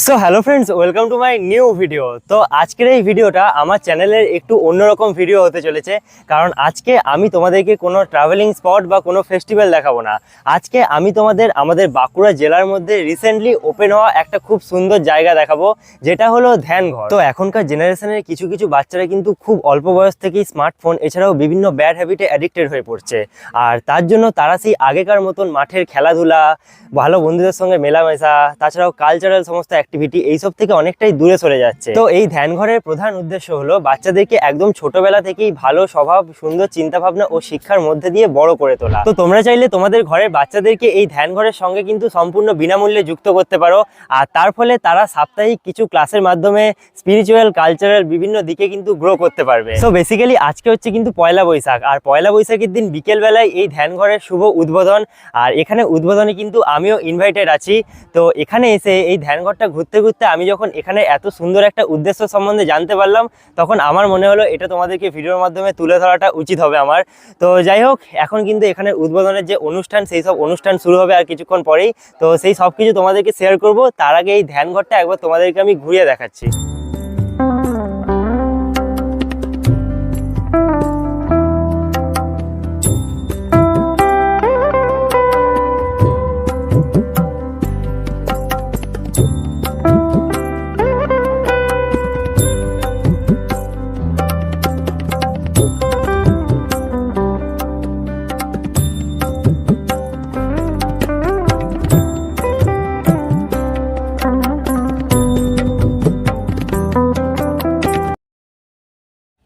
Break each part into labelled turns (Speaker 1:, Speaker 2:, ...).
Speaker 1: So hello friends, welcome to my new video. তো আজকের এই ভিডিওটা আমার চ্যানেলের একটু অন্যরকম ভিডিও হতে চলেছে, কারণ আজকে আমি তোমাদেরকে কোনো ট্রাভেলিং স্পট বা কোনো ফেস্টিভ্যাল দেখাবো না। আজকে আমি আমাদের বাঁকুড়া জেলার মধ্যে রিসেন্টলি ওপেন হওয়া একটা খুব সুন্দর জায়গা দেখাবো, যেটা হলো ধ্যানঘর। তো এখনকার জেনারেশনের কিছু কিছু বাচ্চারা কিন্তু খুব অল্প বয়স থেকেই স্মার্টফোন এছাড়াও বিভিন্ন ব্যাড হ্যাবিটে অ্যাডিক্টেড হয়ে পড়ছে, আর তার জন্য তারা সেই আগেকার মতন মাঠের খেলাধুলা, ভালো বন্ধুদের সঙ্গে মেলামেশা, তাছাড়াও কালচারাল সমস্ত অ্যাক্টিভিটি এইসব থেকে অনেকটাই দূরে সরে যাচ্ছে। তো এই ধ্যানঘরের প্রধান উদ্দেশ্য হলো বাচ্চাদেরকে একদম ছোটবেলা থেকেই ভালো স্বভাব, সুন্দর চিন্তাভাবনা ও শিক্ষার মধ্যে দিয়ে বড় করে তোলা। তো তোমরা চাইলে তোমাদের ঘরের বাচ্চাদেরকে এই ধ্যানঘরের সঙ্গে কিন্তু সম্পূর্ণ বিনামূল্যে যুক্ত করতে পারো, আর তার ফলে তারা সাপ্তাহিক কিছু ক্লাসের মাধ্যমে স্পিরিচুয়াল, কালচারাল বিভিন্ন দিকে কিন্তু গ্রো করতে পারবে। সো বেসিক্যালি আজকে হচ্ছে কিন্তু পয়লা বৈশাখ, আর পয়লা বৈশাখের দিন বিকেলবেলায় এই ধ্যানঘরের শুভ উদ্বোধন, আর এখানে উদ্বোধনে কিন্তু আমিও ইনভাইটেড আছি। তো এখানে এসে এই ধ্যানঘরটা ঘুরতে ঘুরতে আমি যখন এখানে এত সুন্দর একটা উদ্দেশ্য সম্বন্ধে জানতে পারলাম, তখন আমার মনে হলো এটা তোমাদেরকে ভিডিওর মাধ্যমে তুলে ধরাটা উচিত হবে আমার। তো যাই হোক, এখন কিন্তু এখানে উদ্বোধনের যে অনুষ্ঠান, সেই সব অনুষ্ঠান শুরু হবে আর কিছুক্ষণ পরেই। তো সেই সব কিছু তোমাদেরকে শেয়ার করব, তার আগে এই ধ্যানঘরটা একবার তোমাদেরকে আমি ঘুরিয়ে দেখাচ্ছি।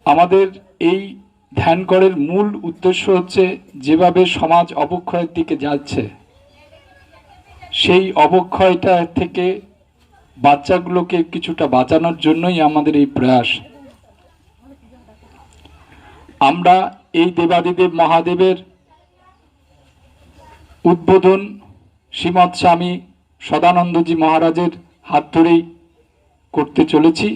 Speaker 2: আমাদের এই ধ্যানঘরের মূল উদ্দেশ্য হচ্ছে যেভাবে সমাজ অবক্ষয়ের দিকে যাচ্ছে, সেই অবক্ষয়টা থেকে বাচ্চাগুলোকে কিছুটা বাঁচানোর জন্যই আমাদের এই প্রয়াস। আমরা এই দেবাদিদেব মহাদেবের উদ্বোধন শ্রীমৎ স্বামী সদানন্দজি মহারাজের হাত ধরেই করতে চলেছি।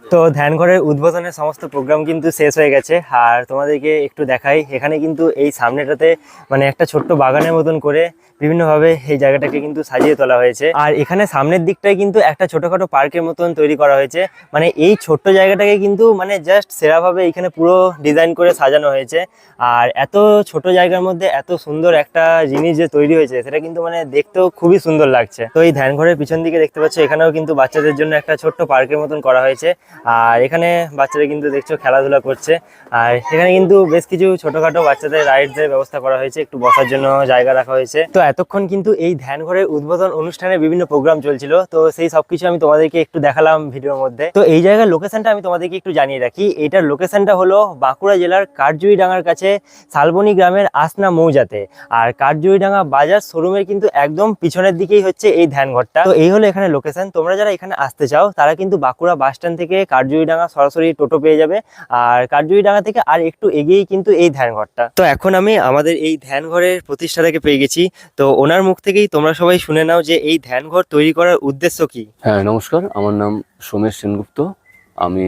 Speaker 1: তো ধ্যানঘরের উদ্বোধনের সমস্ত প্রোগ্রাম কিন্তু শেষ হয়ে গেছে, আর তোমাদেরকে একটু দেখাই। এখানে কিন্তু এই সামনেটাতে মানে একটা ছোট্ট বাগানের মতন করে বিভিন্নভাবে এই জায়গাটাকে কিন্তু সাজিয়ে তোলা হয়েছে, আর এখানে সামনের দিকটায় কিন্তু একটা ছোটখাটো পার্কের মতন তৈরি করা হয়েছে। মানে এই ছোট্ট জায়গাটাকে কিন্তু মানে জাস্ট সেরাভাবে এখানে পুরো ডিজাইন করে সাজানো হয়েছে, আর এত ছোট জায়গার মধ্যে এত সুন্দর একটা জিনিস যে তৈরি হয়েছে, সেটা কিন্তু মানে দেখতেও খুবই সুন্দর লাগছে। তো এই ধ্যানঘরের পিছন দিকে দেখতে পাচ্ছ, এখানেও কিন্তু বাচ্চাদের জন্য একটা ছোট্ট পার্কের মতন করা হয়েছে, আর এখানে বাচ্চারা কিন্তু দেখছো খেলাধুলা করছে, আর এখানে কিন্তু বেশ কিছু ছোটখাটো বাচ্চাদের রাইডসের ব্যবস্থা করা হয়েছে, একটু বসার জন্য জায়গা রাখা হয়েছে। তো এতক্ষণ কিন্তু এই ধ্যানঘরের উদ্বোধন অনুষ্ঠানে বিভিন্ন প্রোগ্রাম চলছিল, তো সেই সবকিছু আমি তোমাদেরকে একটু দেখালাম ভিডিওর মধ্যে। তো এই জায়গার লোকেশনটা আমি তোমাদেরকে একটু জানিয়ে রাখি। এটার লোকেশনটা হলো বাঁকুড়া জেলার কাঠজুইডাঙ্গার কাছে শালবনী গ্রামের আসনা মৌজাতে, আর কাঠজুইডাঙ্গা বাজার শোরুমের কিন্তু একদম পিছনের দিকেই হচ্ছে এই ধ্যানঘরটা। তো এই হলো এখানে লোকেশন। তোমরা যারা এখানে আসতে চাও তারা কিন্তু বাঁকুড়া বাস স্ট্যান্ড থেকে কাঠজুইডাঙ্গা সরাসরি টোটো পেয়ে যাবে, আর কাঠজুইডাঙ্গা থেকে আর একটু এগিয়েই কিন্তু এই ধ্যানঘরটা। তো এখন আমি আমাদের এই ধ্যানঘরের প্রতিষ্ঠাতাকে পেয়ে গেছি, তো ওনার মুখ থেকেই তোমরা সবাই শুনে নাও যে এই ধ্যানঘর তৈরি করার উদ্দেশ্য কি।
Speaker 3: হ্যাঁ, নমস্কার। আমার নাম সোমেশ সেনগুপ্ত। আমি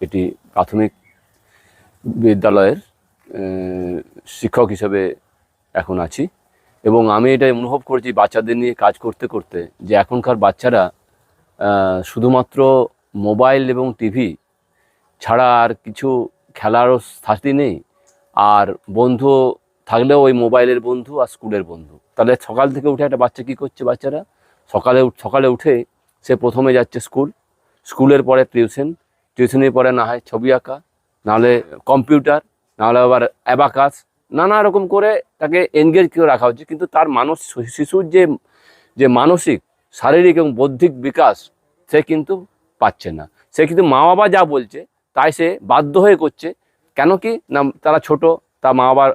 Speaker 3: এটি প্রাথমিক বিদ্যালয়ের শিক্ষক হিসেবে এখন আছি, এবং আমি এটা অনুভব করেছি বাচ্চাদের নিয়ে কাজ করতে করতে, যে এখনকার বাচ্চারা শুধুমাত্র মোবাইল এবং টিভি ছাড়া আর কিছু খেলারও সাথী নেই, আর বন্ধু থাকলেও ওই মোবাইলের বন্ধু আর স্কুলের বন্ধু। তাহলে সকাল থেকে উঠে একটা বাচ্চা কী করছে, বাচ্চারা সকালে উঠে সে প্রথমে যাচ্ছে স্কুলের পরে টিউশনের পরে না হয় ছবি আঁকা, নাহলে কম্পিউটার, নাহলে আবার অ্যাবাকাস, নানা রকম করে তাকে এনগেজ করে রাখা হচ্ছে। কিন্তু তার শিশুর যে মানসিক, শারীরিক এবং বৌদ্ধিক বিকাশ সে কিন্তু পাচ্ছে না। সে কিন্তু মা বাবা যা বলছে তাই সে বাধ্য হয়ে করছে। কেন কি না, তারা ছোট, তার মা বাবার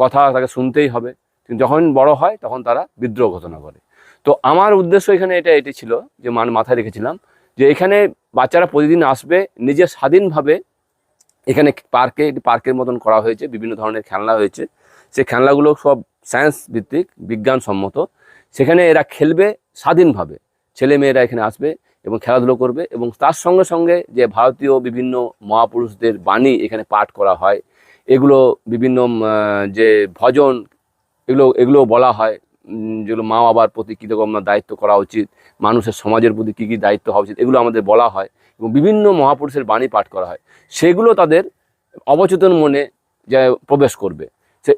Speaker 3: কথা তাকে শুনতেই হবে, কিন্তু যখন বড় হয় তখন তারা বিদ্রোহ ঘোষণা করে। তো আমার উদ্দেশ্য এখানে এটি ছিল যে মাথায় রেখেছিলাম যে এখানে বাচ্চারা প্রতিদিন আসবে, নিজের স্বাধীনভাবে এখানে পার্কের মতন করা হয়েছে, বিভিন্ন ধরনের খেলনা হয়েছে, সেই খেলনাগুলো সব সায়েন্স ভিত্তিক, বিজ্ঞানসম্মত। সেখানে এরা খেলবে স্বাধীনভাবে, ছেলে মেয়েরা এখানে আসবে এবং খেলাধুলো করবে, এবং তার সঙ্গে সঙ্গে যে ভারতীয় বিভিন্ন মহাপুরুষদের বাণী এখানে পাঠ করা হয়, এগুলো বিভিন্ন যে ভজন, এগুলো বলা হয়, যেগুলো মা বাবার প্রতি কী রকম দায়িত্ব করা উচিত, মানুষের সমাজের প্রতি কী কী দায়িত্ব হওয়া উচিত, এগুলো আমাদের বলা হয়, এবং বিভিন্ন মহাপুরুষের বাণী পাঠ করা হয়। সেগুলো তাদের অবচেতন মনে যে প্রবেশ করবে, সে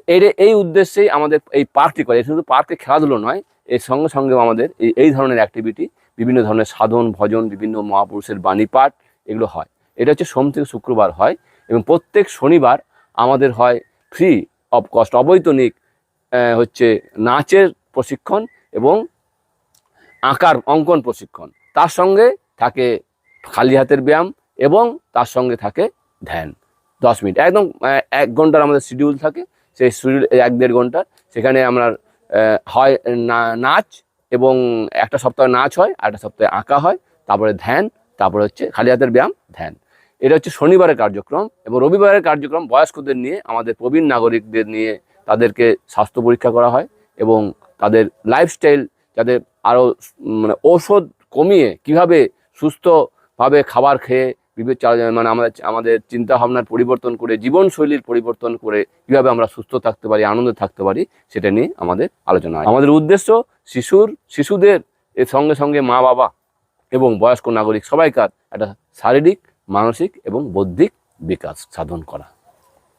Speaker 3: এই উদ্দেশ্যেই আমাদের এই পার্কটি করে। শুধু পার্কে খেলাধুলো নয়, এর সঙ্গে সঙ্গেও আমাদের এই ধরনের অ্যাক্টিভিটি, বিভিন্ন ধরনের সাধন ভজন, বিভিন্ন মহাপুরুষের বাণী পাঠ, এগুলো হয়। এটা হচ্ছে সোম থেকে শুক্রবার হয়, এবং প্রত্যেক শনিবার আমাদের হয় ফ্রি অফ কস্ট, অবৈতনিক হচ্ছে নাচের প্রশিক্ষণ এবং অঙ্কন প্রশিক্ষণ। তার সঙ্গে থাকে খালি হাতের ব্যায়াম, এবং তার সঙ্গে থাকে ধ্যান। 10 মিনিট, একদম 1 ঘন্টার আমাদের শিডিউল থাকে। সেই শিডিউল 1-1.5 ঘন্টার, সেখানে আমরা হয় নাচ, এবং একটা সপ্তাহে নাচ হয়, আর একটা সপ্তাহে আঁকা হয়, তারপরে ধ্যান, তারপরে হচ্ছে খালি হাতের ব্যায়াম, ধ্যান। এটা হচ্ছে শনিবারের কার্যক্রম। এবং রবিবারের কার্যক্রম বয়স্কদের নিয়ে, আমাদের প্রবীণ নাগরিকদের নিয়ে তাদেরকে স্বাস্থ্য পরীক্ষা করা হয়, এবং তাদের লাইফস্টাইল, যাদের আরও মানে ঔষধ কমিয়ে কীভাবে সুস্থভাবে খাবার খেয়ে মানে আমাদের চিন্তা ভাবনার পরিবর্তন করে, জীবনশৈলীর পরিবর্তন করে কীভাবে আমরা সুস্থ থাকতে পারি, আনন্দে থাকতে পারি, সেটা নিয়ে আমাদের আলোচনা হয়। আমাদের উদ্দেশ্য শিশুদের এর সঙ্গে সঙ্গে মা বাবা এবং বয়স্ক নাগরিক সবাইকার একটা শারীরিক, মানসিক এবং বৌদ্ধিক বিকাশ সাধন করা।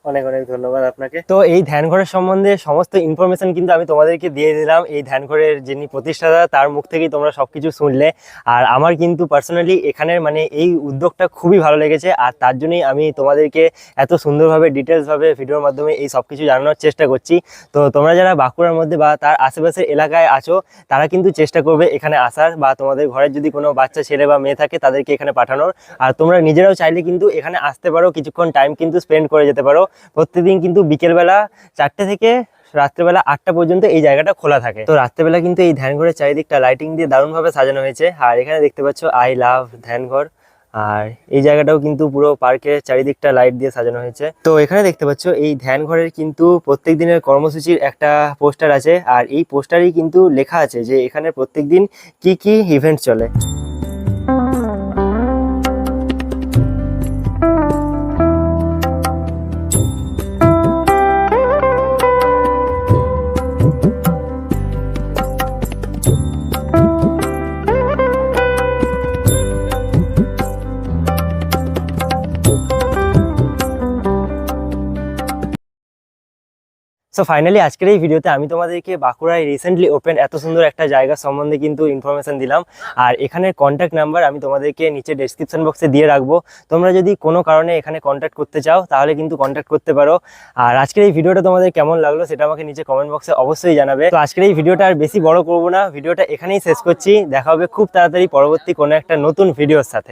Speaker 1: অনেক অনেক ধন্যবাদ আপনাকে। তো এই ধ্যানঘরের সম্বন্ধে সমস্ত ইনফরমেশন কিন্তু আমি তোমাদেরকে দিয়ে দিলাম। এই ধ্যানঘরের যিনি প্রতিষ্ঠাতা, তার মুখ থেকেই তোমরা সবকিছু শুনলে। আর আমার কিন্তু পার্সোনালি এখানের মানে এই উদ্যোগটা খুবই ভালো লেগেছে, আর তার জন্যই আমি তোমাদেরকে এত সুন্দরভাবে ডিটেলসভাবে ভিডিওর মাধ্যমে এই সব কিছু জানানোর চেষ্টা করছি। তো তোমরা যারা বাঁকুড়ার মধ্যে বা তার আশেপাশের এলাকায় আছো, তারা কিন্তু চেষ্টা করবে এখানে আসার, বা তোমাদের ঘরের যদি কোনো বাচ্চা ছেলে বা মেয়ে থাকে তাদেরকে এখানে পাঠানোর। আর তোমরা নিজেরাও চাইলে কিন্তু এখানে আসতে পারো, কিছুক্ষণ টাইম কিন্তু স্পেন্ড করে যেতে পারো। প্রত্যেকদিন কিন্তু বিকেলবেলা 4টে থেকে রাত্রেবেলা 8টা পর্যন্ত এই জায়গাটা খোলা থাকে। তো রাত্রেবেলা কিন্তু এই ধ্যানঘরের চারিদিকটা লাইটিং দিয়ে দারুণভাবে সাজানো হয়েছে। আর এখানে দেখতে পাচ্ছ আই লাভ ধ্যানঘর। আর এই জায়গাটাও কিন্তু পুরো পার্কের চারিদিকটা লাইট দিয়ে সাজানো হয়েছে। তো এখানে দেখতে পাচ্ছ এই ধ্যানঘরের কিন্তু প্রত্যেক দিনের কর্মসূচির একটা পোস্টার আছে, আর এই পোস্টারেই কিন্তু লেখা আছে যে এখানে প্রত্যেকদিন কি কি ইভেন্ট চলে। সো ফাইনালি আজকের এই ভিডিওতে আমি তোমাদেরকে বাঁকুড়ায় রিসেন্টলি ওপেন এত সুন্দর একটা জায়গা সম্বন্ধে কিন্তু ইনফরমেশন দিলাম। আর এখানের কন্ট্যাক্ট নাম্বার আমি তোমাদেরকে নিচে ডেসক্রিপশন বক্সে দিয়ে রাখবো। তোমরা যদি কোনো কারণে এখানে কন্ট্যাক্ট করতে চাও তাহলে কিন্তু কন্ট্যাক্ট করতে পারো। আর আজকের এই ভিডিওটা তোমাদের কেমন লাগলো সেটা আমাকে নিচে কমেন্ট বক্সে অবশ্যই জানাবে। তো আজকের এই ভিডিওটা আর বেশি বড় করবো না, ভিডিওটা এখানেই শেষ করছি। দেখা হবে খুব তাড়াতাড়ি পরবর্তী কোনো একটা নতুন ভিডিওর সাথে।